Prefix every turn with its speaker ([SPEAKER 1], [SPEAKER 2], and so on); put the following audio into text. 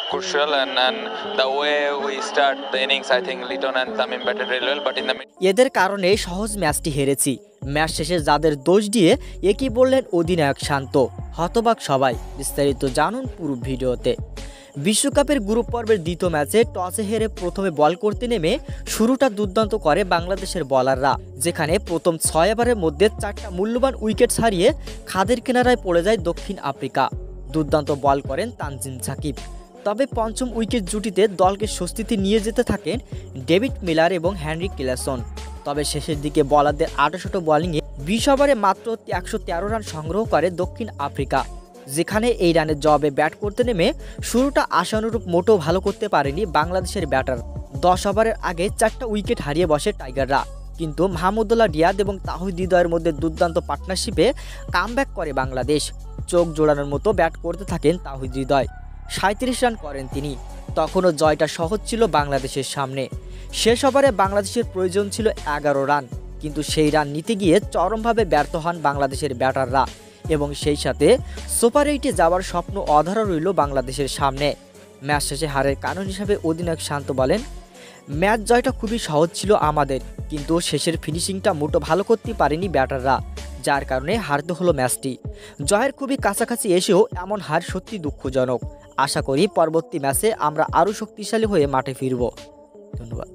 [SPEAKER 1] crucial, and the way we start the innings, I think Litton and Tamim batted really well, but in the mid.
[SPEAKER 2] এদের কারণে সহজ ম্যাচটি হেরেছি। Match শেষে যাদের দোষ দিয়ে একই বললেন অধিনায়ক শান্ত। হতবাক সবাই। বিস্তারিত জানুন পুরো ভিডিওতে। বিশ্বকাপের গ্রুপ পর্বের দ্বিতীয় ম্যাচে টসে হেরে প্রথমে বল করতে নেমে শুরুটা দুর্দান্ত করে বাংলাদেশের বলাররা, যেখানে প্রথম 6 ওভারের মধ্যে 4টা মূল্যবান উইকেট হারিয়ে খাদের কিনারায় পড়ে যায় দক্ষিণ আফ্রিকা। দুর্দান্ত বল করেন তানজিম সাকিব। তবে পঞ্চম উইকেট জুটিতে দলকে স্বস্তিতে নিয়ে যেতে থাকেন ডেভিড মিলার এবং হেনরি ক্লেসন। তবে শেষের দিকে বলারদের 68 বোলিংয়ে 20 ওভারে মাত্র 113 রান সংগ্রহ করে দক্ষিণ আফ্রিকা, যেখানে এই রানের জবাবে ব্যাট করতে নেমে শুরুটা আশানুরূপ মোটেও ভালো করতে পারেনি বাংলাদেশের ব্যাটার। 10 ওভারের আগে 4টা উইকেট হারিয়ে বসে টাইগাররা, কিন্তু মাহমুদুল্লাহ রিয়াদ এবং তাহিদ হৃদয়ের মধ্যে দুর্দান্ত পার্টনারশিপে কামব্যাক করে বাংলাদেশ। চোখ জোড়ানোর মতো ব্যাট করতে থাকেন তাহিদ হৃদয়। 37 রান করেন তিনি। তখনও জয়টা সহজ ছিল বাংলাদেশের সামনে। শেষ ওভারে বাংলাদেশের প্রয়োজন ছিল 11 রান, কিন্তু সেই রান নিতে গিয়ে চরমভাবে ব্যর্থ হন বাংলাদেশের ব্যাটাররা এবং সেই সাথে সুপার 8-এ যাওয়ার স্বপ্ন অধরা রইল বাংলাদেশের সামনে। ম্যাচ শেষে হারের কারণ হিসাবে অধিনায়ক শান্ত বলেন, ম্যাচ জয়টা খুবই সহজ ছিল আমাদের, কিন্তু শেষের ফিনিশিংটা মোটো ভালো করতে পারেনি ব্যাটাররা, যার কারণে হারতে হলো ম্যাচটি। জয়ের খুবই কাছাকাছি এসেও এমন হার সত্যি দুঃখজনক। আশা করি পরবর্তী ম্যাচে আমরা আরও শক্তিশালী হয়ে মাঠে ফিরব। ধন্যবাদ।